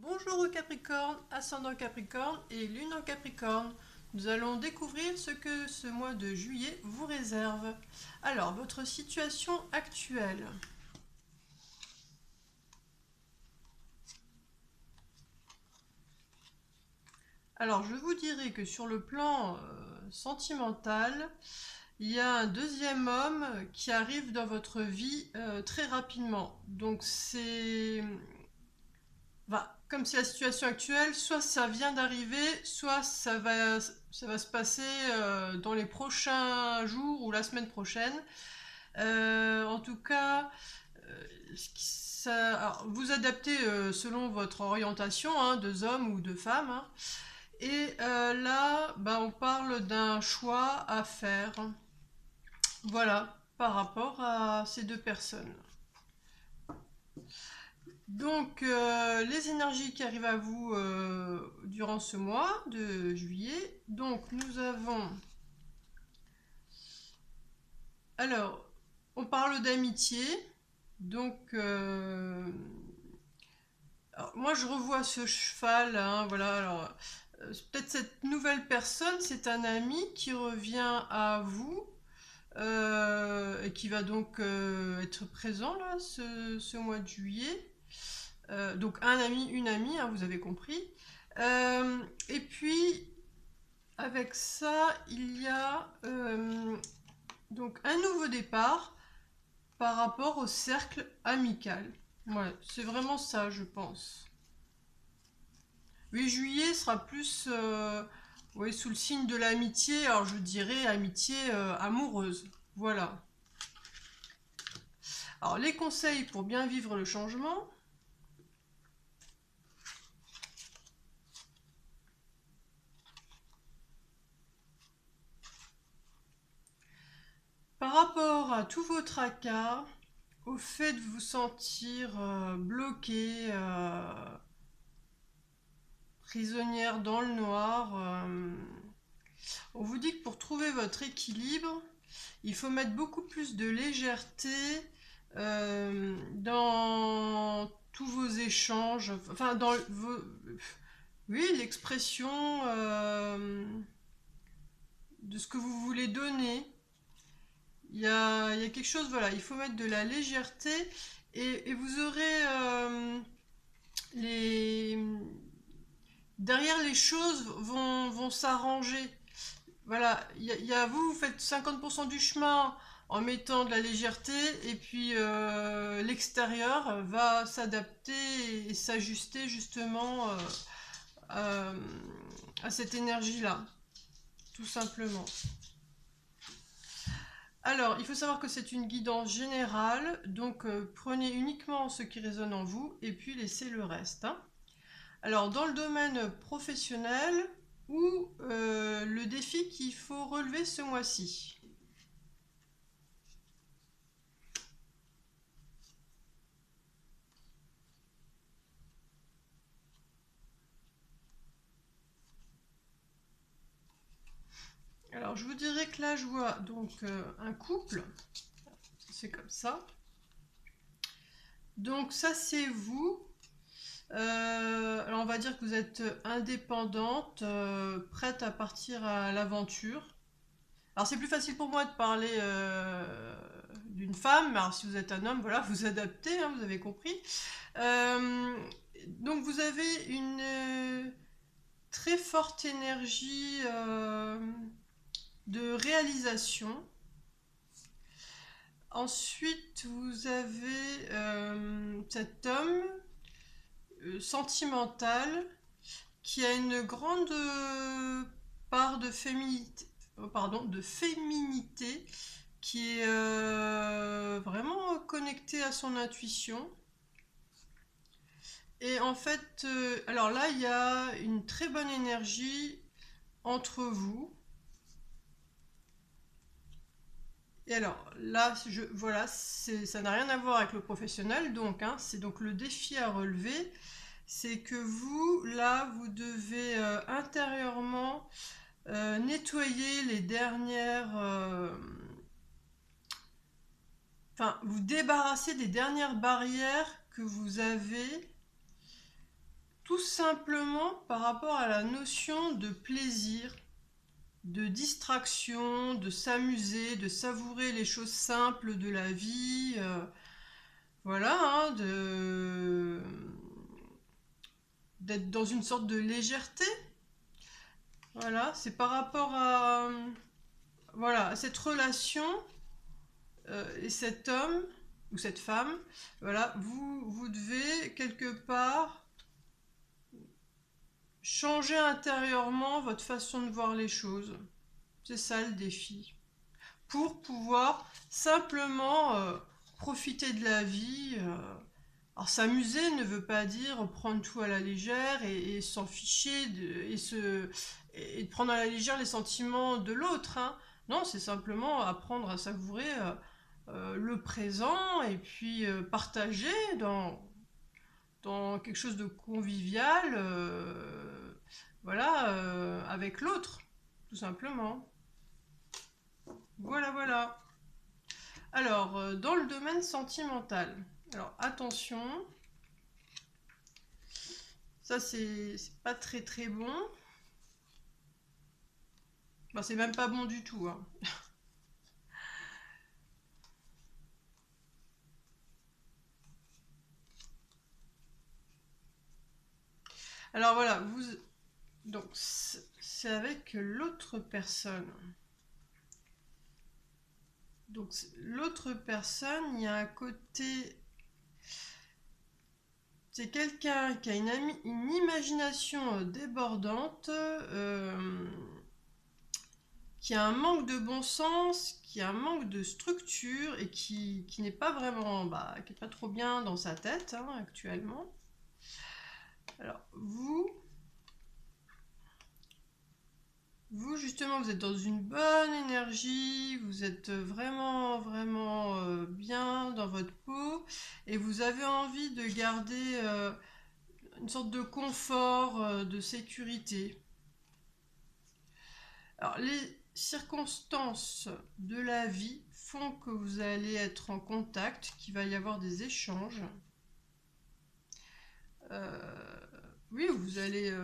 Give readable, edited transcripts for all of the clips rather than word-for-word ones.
Bonjour aux Capricornes, ascendant Capricorne et lune en Capricorne. Nous allons découvrir ce que ce mois de juillet vous réserve. Alors, votre situation actuelle. Alors, je vous dirais que sur le plan sentimental, il y a un deuxième homme qui arrive dans votre vie très rapidement. Donc, comme c'est la situation actuelle, soit ça vient d'arriver, soit ça va se passer dans les prochains jours ou la semaine prochaine. En tout cas, alors, vous adaptez selon votre orientation, hein, de hommes ou de femmes. Hein. Et là, on parle d'un choix à faire. Voilà, par rapport à ces deux personnes. Donc, les énergies qui arrivent à vous durant ce mois de juillet. Donc, nous avons... Alors, on parle d'amitié. Donc, alors, moi, je revois ce cheval. Hein, voilà, alors, peut-être cette nouvelle personne, c'est un ami qui revient à vous. Et qui va donc être présent là ce mois de juillet. Donc un ami, une amie, hein, vous avez compris. Et puis avec ça, il y a donc un nouveau départ par rapport au cercle amical. Ouais, c'est vraiment ça, je pense. 8 juillet sera plus ouais, sous le signe de l'amitié, alors je dirais amitié amoureuse. Voilà. Alors les conseils pour bien vivre le changement. Par rapport à tous vos tracas, au fait de vous sentir bloqué, prisonnière dans le noir, on vous dit que pour trouver votre équilibre, il faut mettre beaucoup plus de légèreté dans tous vos échanges, enfin dans vos... Oui, l'expression de ce que vous voulez donner. Il y a quelque chose, voilà, il faut mettre de la légèreté et vous aurez les... Derrière les choses vont s'arranger. Voilà, vous faites 50% du chemin en mettant de la légèreté et puis l'extérieur va s'adapter et s'ajuster justement euh, à cette énergie-là, tout simplement. Alors, il faut savoir que c'est une guidance générale, donc prenez uniquement ce qui résonne en vous et puis laissez le reste. Hein. Alors, dans le domaine professionnel ou le défi qu'il faut relever ce mois-ci. Alors, je vous dirais que là, je vois donc un couple, c'est comme ça. Donc, ça, c'est vous. Alors, on va dire que vous êtes indépendante, prête à partir à l'aventure. Alors c'est plus facile pour moi de parler d'une femme, mais alors si vous êtes un homme, voilà, vous adaptez, hein, vous avez compris. Euh, donc vous avez une très forte énergie de réalisation. Ensuite, vous avez cet homme sentimental qui a une grande part de féminité, de féminité qui est vraiment connecté à son intuition. Et en fait, alors là, il y a une très bonne énergie entre vous. Et alors là, voilà, ça n'a rien à voir avec le professionnel, donc hein, c'est donc le défi à relever, c'est que vous, là, vous devez intérieurement nettoyer les dernières... enfin, vous débarrasser des dernières barrières que vous avez, tout simplement par rapport à la notion de plaisir, de distraction, de s'amuser, de savourer les choses simples de la vie, voilà, hein, d'être dans une sorte de légèreté. Voilà, c'est par rapport à, voilà, à cette relation et cet homme ou cette femme, voilà, vous devez quelque part changer intérieurement votre façon de voir les choses. C'est ça le défi. Pour pouvoir simplement profiter de la vie. Alors s'amuser ne veut pas dire prendre tout à la légère et s'en ficher et de prendre à la légère les sentiments de l'autre, hein. Non, c'est simplement apprendre à savourer le présent et puis partager dans quelque chose de convivial, voilà, avec l'autre, tout simplement. Voilà, voilà. Alors, dans le domaine sentimental, alors attention, ça c'est pas très très bon. Bah, c'est même pas bon du tout, hein. Alors voilà, donc c'est avec l'autre personne. Donc l'autre personne, il y a un côté, c'est quelqu'un qui a une imagination débordante, qui a un manque de bon sens, qui a un manque de structure et qui n'est pas vraiment, qui n'est pas trop bien dans sa tête, hein, actuellement. Alors vous justement, vous êtes dans une bonne énergie, vous êtes vraiment, vraiment bien dans votre peau et vous avez envie de garder une sorte de confort, de sécurité. Alors, les circonstances de la vie font que vous allez être en contact, qu'il va y avoir des échanges. Oui, vous allez...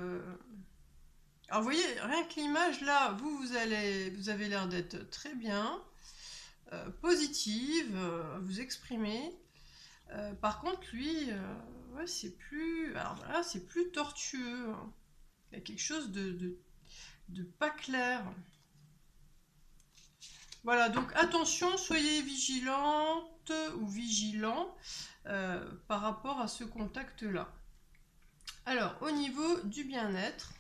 Alors, vous voyez, rien que l'image, là, vous avez l'air d'être très bien, positive, vous exprimer. Par contre, lui, ouais, c'est plus... Alors voilà, c'est plus tortueux, hein. Il y a quelque chose de pas clair. Voilà, donc attention, soyez vigilante ou vigilant par rapport à ce contact-là. Alors, au niveau du bien-être,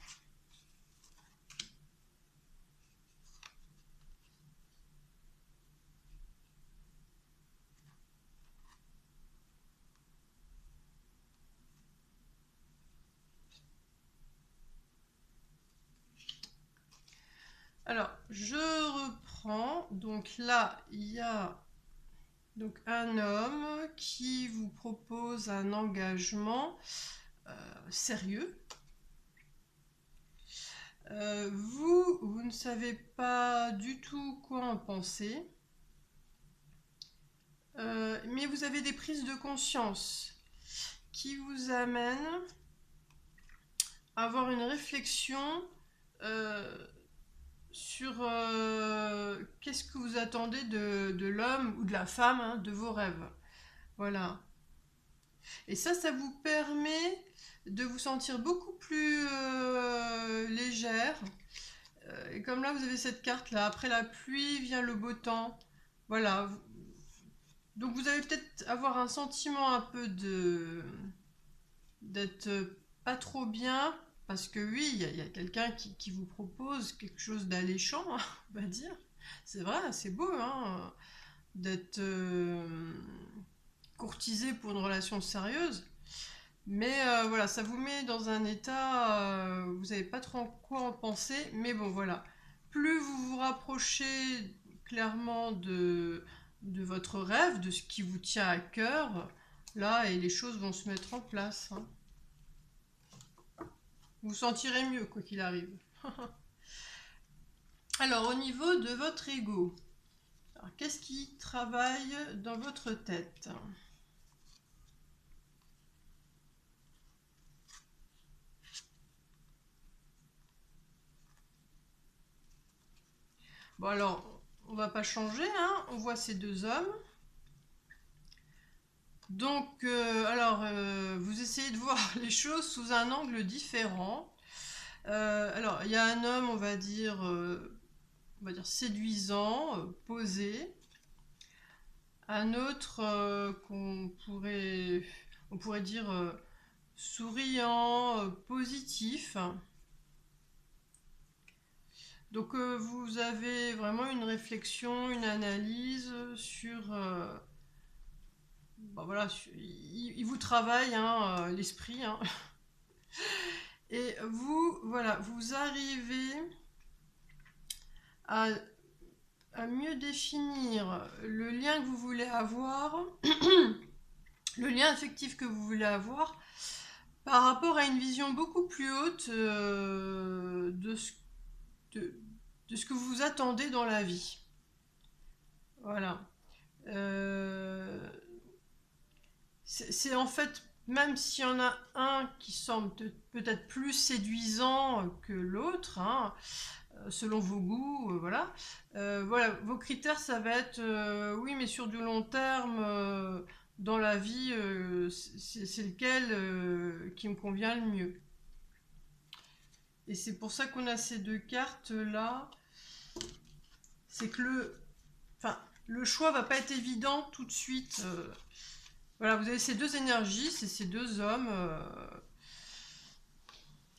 alors je reprends. Donc là, il y a donc un homme qui vous propose un engagement sérieux. Vous ne savez pas du tout quoi en penser, mais vous avez des prises de conscience qui vous amènent à avoir une réflexion sur qu'est-ce que vous attendez de l'homme ou de la femme, hein, de vos rêves. Voilà. Et ça vous permet de vous sentir beaucoup plus légère. Et comme là, vous avez cette carte-là, après la pluie vient le beau temps. Voilà. Donc vous allez peut-être avoir un sentiment un peu d'être pas trop bien, parce que oui, il y a quelqu'un qui vous propose quelque chose d'alléchant, hein, on va dire. C'est vrai, c'est beau, hein, d'être courtisé pour une relation sérieuse. Mais voilà, ça vous met dans un état, vous savez pas trop quoi en penser, mais bon voilà. Plus vous vous rapprochez clairement de votre rêve, de ce qui vous tient à cœur, là, et les choses vont se mettre en place, hein. Vous vous sentirez mieux, quoi qu'il arrive. Alors, au niveau de votre ego, qu'est-ce qui travaille dans votre tête? Bon alors, on va pas changer, hein. On voit ces deux hommes. Donc, vous essayez de voir les choses sous un angle différent. Alors, il y a un homme, on va dire séduisant, posé. Un autre on pourrait dire souriant, positif. Donc vous avez vraiment une réflexion, une analyse sur, bah voilà, il vous travaille hein, l'esprit, hein. Et vous, voilà, vous arrivez à, à mieux définir le lien que vous voulez avoir, le lien affectif que vous voulez avoir, par rapport à une vision beaucoup plus haute de, de ce que vous attendez dans la vie. Voilà. Euh, c'est en fait, même s'il y en a un qui semble peut-être plus séduisant que l'autre, hein, selon vos goûts, voilà. Voilà, vos critères, ça va être, oui, mais sur du long terme, dans la vie, c'est lequel qui me convient le mieux. Et c'est pour ça qu'on a ces deux cartes là. C'est que le choix va pas être évident tout de suite. Voilà, vous avez ces deux énergies, c'est ces deux hommes.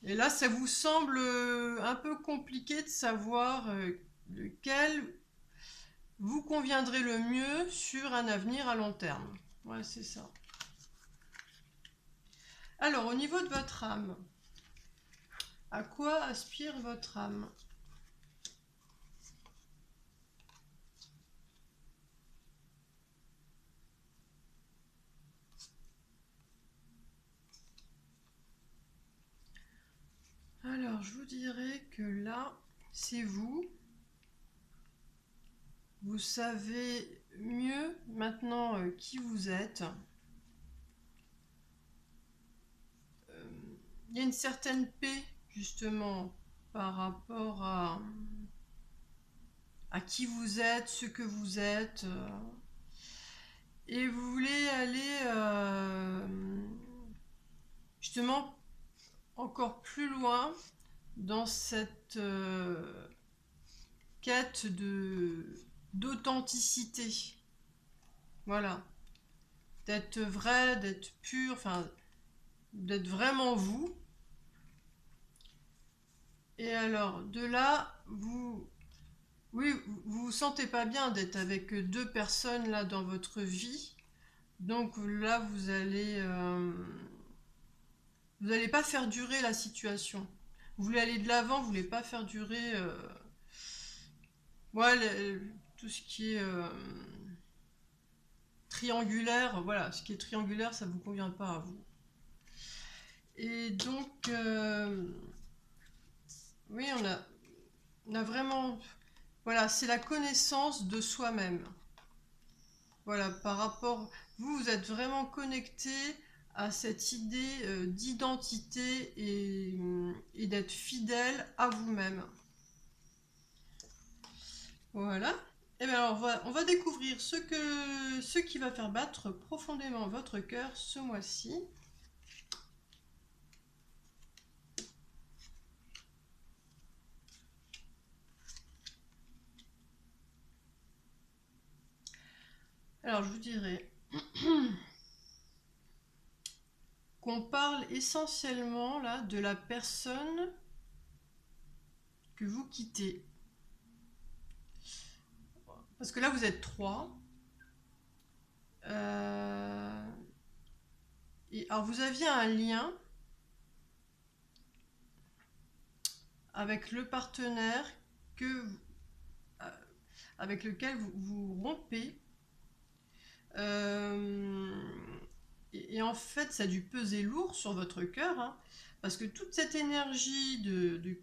Et là, ça vous semble un peu compliqué de savoir lequel vous conviendrait le mieux sur un avenir à long terme. Ouais, c'est ça. Alors, au niveau de votre âme, à quoi aspire votre âme? Alors, je vous dirais que là, c'est vous. Vous savez mieux maintenant qui vous êtes. Il y a une certaine paix, justement, par rapport à qui vous êtes, ce que vous êtes. Et vous voulez aller justement encore plus loin dans cette quête d'authenticité. Voilà. D'être vrai, d'être pur, enfin, d'être vraiment vous. Et alors, de là, oui, vous vous sentez pas bien d'être avec deux personnes là dans votre vie. Donc là, vous allez pas faire durer la situation. Vous voulez aller de l'avant, vous voulez pas faire durer, ouais, tout ce qui est triangulaire. Voilà, ce qui est triangulaire, ça vous convient pas à vous. Et donc, oui, on a vraiment, voilà, c'est la connaissance de soi-même. Voilà, par rapport, vous êtes vraiment connecté à cette idée d'identité et d'être fidèle à vous-même. Voilà. Et bien alors, on va découvrir ce qui va faire battre profondément votre cœur ce mois-ci. Alors, je vous dirais qu'on parle essentiellement là de la personne que vous quittez. Parce que là, vous êtes trois. Et alors, vous aviez un lien avec le partenaire euh, avec lequel vous rompez. Et en fait, ça a dû peser lourd sur votre cœur, hein, parce que toute cette énergie de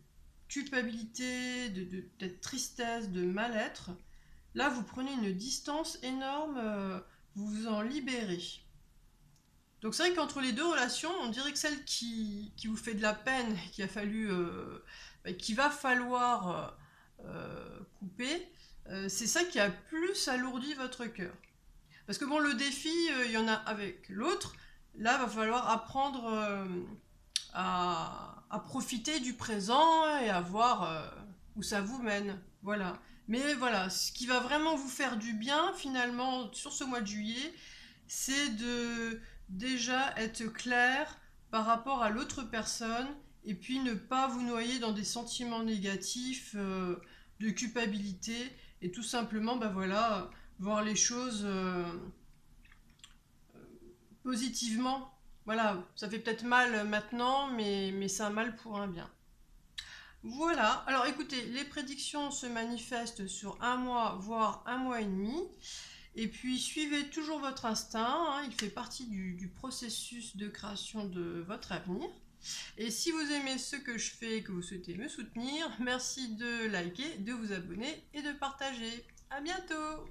culpabilité, de tristesse, de mal-être, là, vous prenez une distance énorme, vous vous en libérez. Donc c'est vrai qu'entre les deux relations, on dirait que celle qui vous fait de la peine, qu'il va falloir coupé, c'est ça qui a plus alourdi votre cœur. Parce que bon, le défi, il y en a avec l'autre. Là, va falloir apprendre à profiter du présent et à voir où ça vous mène. Voilà. Mais voilà, ce qui va vraiment vous faire du bien, finalement, sur ce mois de juillet, c'est de déjà être clair par rapport à l'autre personne et puis ne pas vous noyer dans des sentiments négatifs, de culpabilité et tout simplement, ben voilà, voir les choses positivement. Voilà, ça fait peut-être mal maintenant, mais c'est un mal pour un bien. Voilà, alors écoutez, les prédictions se manifestent sur un mois, voire un mois et demi. Et puis suivez toujours votre instinct, hein, il fait partie du processus de création de votre avenir. Et si vous aimez ce que je fais et que vous souhaitez me soutenir, merci de liker, de vous abonner et de partager. À bientôt!